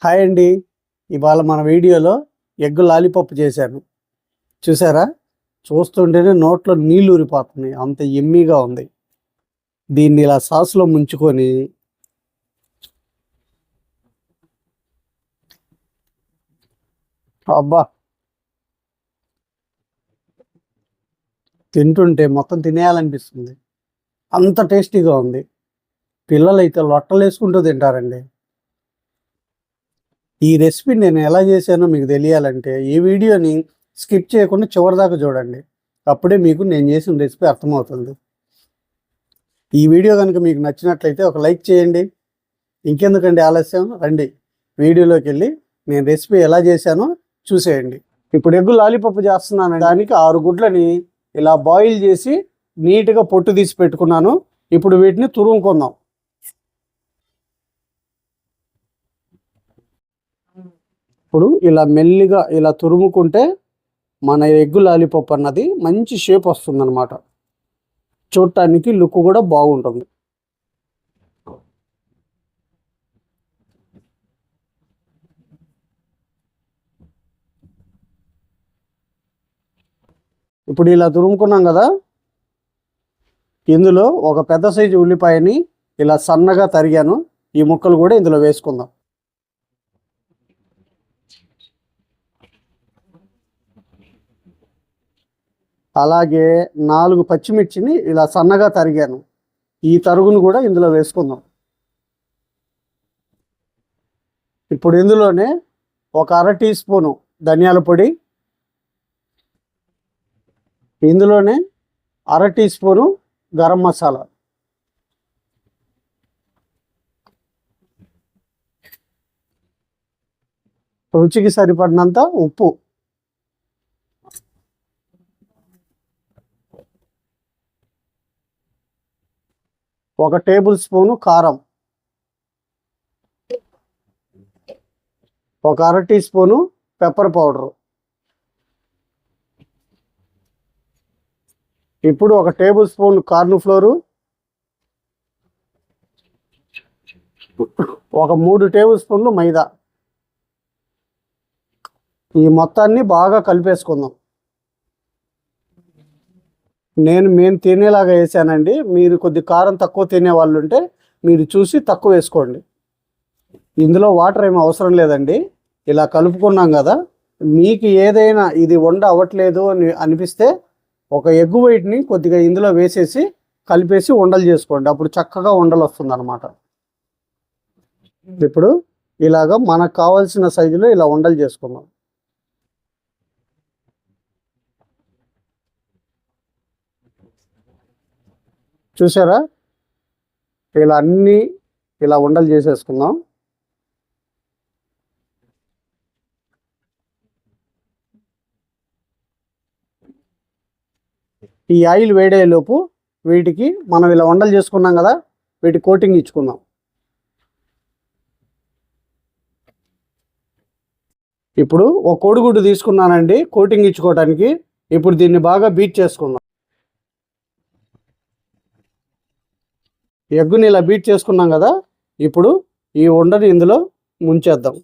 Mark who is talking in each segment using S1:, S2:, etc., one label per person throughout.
S1: Hi అండి. ఇవాళ మన వీడియోలో ఎగ్ లాలీపాప్ చేశాను. చూసారా? చూస్తుంటేనే నోట్లో నీళ్ళు ఊరిపోతున్నాయి. అంత యమ్మీగా ఉంది. దీన్ని ఇలా సాస్లో ముంచుకొని అబ్బా, తింటుంటే మొత్తం తినేయాలనిపిస్తుంది. అంత టేస్టీగా ఉంది. పిల్లలైతే లొట్టలేసుకుంటూ తింటారండి. ఈ రెసిపీ నేను ఎలా చేశానో మీకు తెలియాలంటే ఈ వీడియోని స్కిప్ చేయకుండా చివరిదాకా చూడండి. అప్పుడే మీకు నేను చేసిన రెసిపీ అర్థమవుతుంది. ఈ వీడియో కనుక మీకు నచ్చినట్లయితే ఒక లైక్ చేయండి. ఇంకెందుకండి ఆలస్యం, రండి వీడియోలోకి వెళ్ళి నేను రెసిపీ ఎలా చేశానో చూసేయండి. ఇప్పుడు ఎగ్గు లాలీపప్పు చేస్తున్నాను. దానికి 6 గుడ్లని ఇలా బాయిల్ చేసి నీట్గా పొట్టు తీసి పెట్టుకున్నాను. ఇప్పుడు వీటిని తురుముకుందాం. ఇప్పుడు ఇలా మెల్లిగా ఇలా తురుముకుంటే మన ఎగ్గు లాలీపాప్ అన్నది మంచి షేప్ వస్తుంది అన్నమాట. చూడటానికి లుక్ కూడా బాగుంటుంది. ఇప్పుడు ఇలా తురుముకున్నాం కదా, ఇందులో ఒక పెద్ద సైజు ఉల్లిపాయని ఇలా సన్నగా తరిగాను. ఈ ముక్కలు కూడా ఇందులో వేసుకుందాం. అలాగే 4 పచ్చిమిర్చిని ఇలా సన్నగా తరిగాను. ఈ తరుగును కూడా ఇందులో వేసుకుందాం. ఇప్పుడు ఇందులోనే ఒక 1/2 టీ స్పూను ధనియాల పొడి, ఇందులోనే 1/2 టీ స్పూను గరం మసాలా, రుచికి సరిపడినంత ఉప్పు, ఒక టేబుల్ స్పూను కారం, ఒక 1/2 టీ స్పూను పెప్పర్ పౌడరు, ఇప్పుడు ఒక టేబుల్ స్పూన్ కార్న్ ఫ్లోరు, ఒక 3 టేబుల్ స్పూన్లు మైదా. ఈ మొత్తాన్ని బాగా కలిపేసుకుందాం. మేము తినేలాగా వేసానండి. మీరు కొద్ది కారం తక్కువ తినే వాళ్ళు ఉంటే మీరు చూసి తక్కువ వేసుకోండి. ఇందులో వాటర్ ఏమీ అవసరం లేదండి. ఇలా కలుపుకున్నాం కదా, మీకు ఏదైనా ఇది వండ అవ్వట్లేదు అని అనిపిస్తే ఒక ఎగ్ వైట్ని కొద్దిగా ఇందులో వేసేసి కలిపేసి ఉండలు చేసుకోండి. అప్పుడు చక్కగా ఉండలు వస్తుంది అన్నమాట. ఇప్పుడు ఇలాగ మనకు కావాల్సిన సైజులో ఇలా ఉండలు చేసుకుందాం. చూసారా? ఇలా అన్నీ ఇలా ఉండలు చేసేసుకుందాం. ఈ ఆయిల్ వేడేలోపు వీటికి మనం ఇలా ఉండలు చేసుకున్నాం కదా, వీటి కోటింగ్ ఇచ్చుకుందాం. ఇప్పుడు ఒక కోడిగుడ్డు తీసుకున్నానండి కోటింగ్ ఇచ్చుకోవడానికి. ఇప్పుడు దీన్ని బాగా బీట్ చేసుకుందాం. ఎగ్గుని ఇలా బీట్ చేసుకున్నాం కదా, ఇప్పుడు ఈ ఉండని ఇందులో ముంచేద్దాం.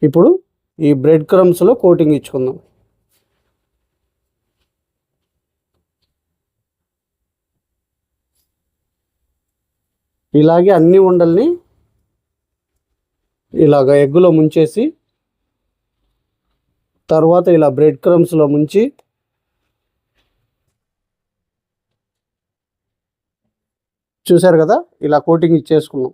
S1: ఇప్పుడు ఈ బ్రెడ్ క్రమ్స్లో కోటింగ్ ఇచ్చుకుందాం. ఇలాగే అన్ని ఉండల్ని ఇలాగ ఎగ్గులో ముంచేసి తర్వాత ఇలా బ్రెడ్ క్రమ్స్లో ముంచి చూసారు కదా, ఇలా కోటింగ్ ఇచ్చేసుకున్నాం.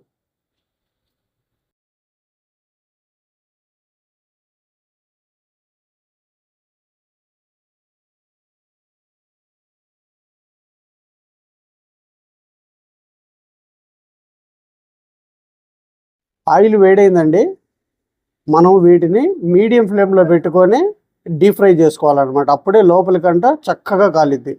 S1: ఆయిల్ వేడైందండి. మనం వీటిని మీడియం ఫ్లేమ్లో పెట్టుకొని డీప్ ఫ్రై చేసుకోవాలన్నమాట. అప్పుడే లోపలికంట చక్కగా కాలిద్ది.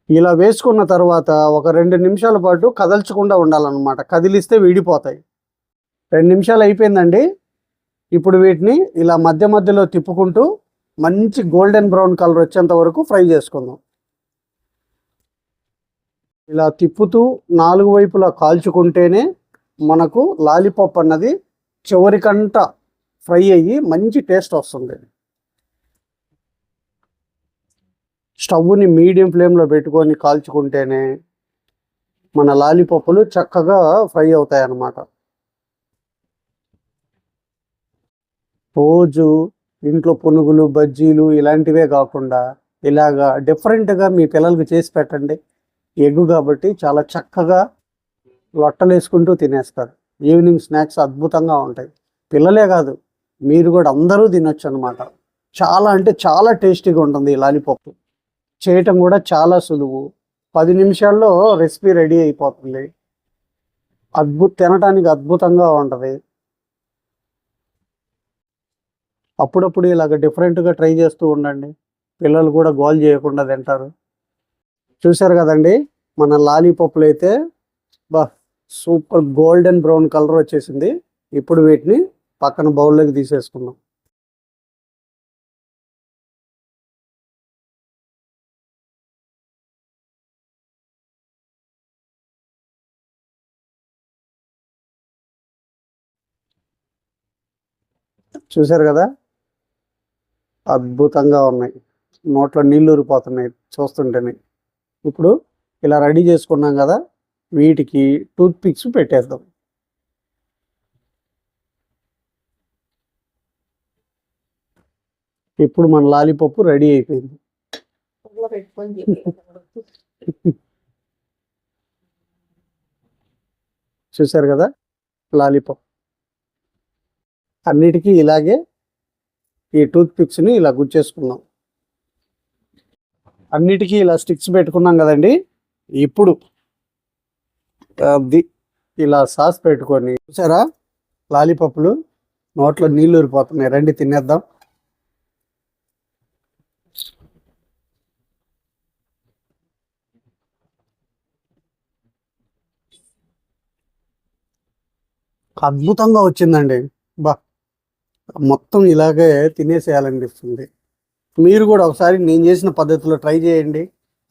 S1: ఇలా వేసుకున్న తర్వాత ఒక 2 నిమిషాల పాటు కదల్చకుండా ఉండాలన్నమాట. కదిలిస్తే విడిపోతాయి. 2 నిమిషాలు అయిపోయిందండి. ఇప్పుడు వీటిని ఇలా మధ్య మధ్యలో తిప్పుకుంటూ మంచి గోల్డెన్ బ్రౌన్ కలర్ వచ్చేంత వరకు ఫ్రై చేసుకుందాం. ఇలా తిప్పుతూ 4 వైపులా కాల్చుకుంటేనే మనకు లాలీపాప్ అన్నది చివరికంట ఫ్రై అయ్యి మంచి టేస్ట్ వస్తుంది. స్టవ్ని మీడియం ఫ్లేమ్లో పెట్టుకొని కాల్చుకుంటేనే మన లాలీపాప్లు చక్కగా ఫ్రై అవుతాయి అన్నమాట. రోజు ఇంట్లో పునుగులు, బజ్జీలు ఇలాంటివే కాకుండా ఇలాగా డిఫరెంట్గా మీ పిల్లలకి చేసి పెట్టండి. ఎగ్ కాబట్టి చాలా చక్కగా లొట్టలు వేసుకుంటూ తినేస్తారు. ఈవినింగ్ స్నాక్స్ అద్భుతంగా ఉంటాయి. పిల్లలే కాదు, మీరు కూడా అందరూ తినొచ్చు అనమాట. చాలా అంటే చాలా టేస్టీగా ఉంటుంది ఈ లాలీపాప్. చేయటం కూడా చాలా సులువు. 10 నిమిషాల్లో రెసిపీ రెడీ అయిపోతుంది. తినటానికి అద్భుతంగా ఉంటుంది. అప్పుడప్పుడు ఇలాగ డిఫరెంట్గా ట్రై చేస్తూ ఉండండి. పిల్లలు కూడా గోల్ చేయకుండా తింటారు. చూశారు కదండి, మన లాలీపాప్లు అయితే సూపర్ గోల్డెన్ బ్రౌన్ కలర్ వచ్చేసింది. ఇప్పుడు వీటిని పక్కన బౌల్లోకి తీసేసుకుందాం. చూశారు కదా, అద్భుతంగా ఉన్నాయి. నోట్లో నీళ్ళు ఊరిపోతున్నాయి చూస్తుంటేనే. ఇప్పుడు ఇలా రెడీ చేసుకున్నాం కదా, వీటికి టూత్ పిక్స్ పెట్టేద్దాం. ఇప్పుడు మన లాలీపాప్ రెడీ అయిపోయింది. చూశారు కదా లాలీపాప్. అన్నిటికీ ఇలాగే ఈ టూత్ పిక్స్ని ఇలా గుచ్చేసుకున్నాం. అన్నిటికీ ఇలా స్టిక్స్ పెట్టుకున్నాం కదండి. ఇప్పుడు ఇలా సాస్ పెట్టుకొని, చూసారా లాలీపాప్లు నోట్లో నీళ్ళు ఊరిపోతున్నాయి. రండి తినేద్దాం. అద్భుతంగా వచ్చిందండి. మొత్తం ఇలాగే తినేసేయాలనిపిస్తుంది. మీరు కూడా ఒకసారి నేను చేసిన పద్ధతిలో ట్రై చేయండి.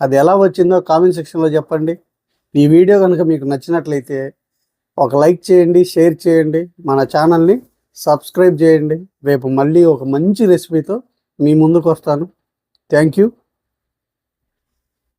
S1: అది ఎలా వచ్చిందో కామెంట్ సెక్షన్లో చెప్పండి. ఈ వీడియో కనుక మీకు నచ్చినట్లయితే ఒక లైక్ చేయండి, షేర్ చేయండి, మన ఛానల్ని సబ్స్క్రైబ్ చేయండి. రేపు మళ్ళీ ఒక మంచి రెసిపీతో మీ ముందుకు వస్తాను. Thank you.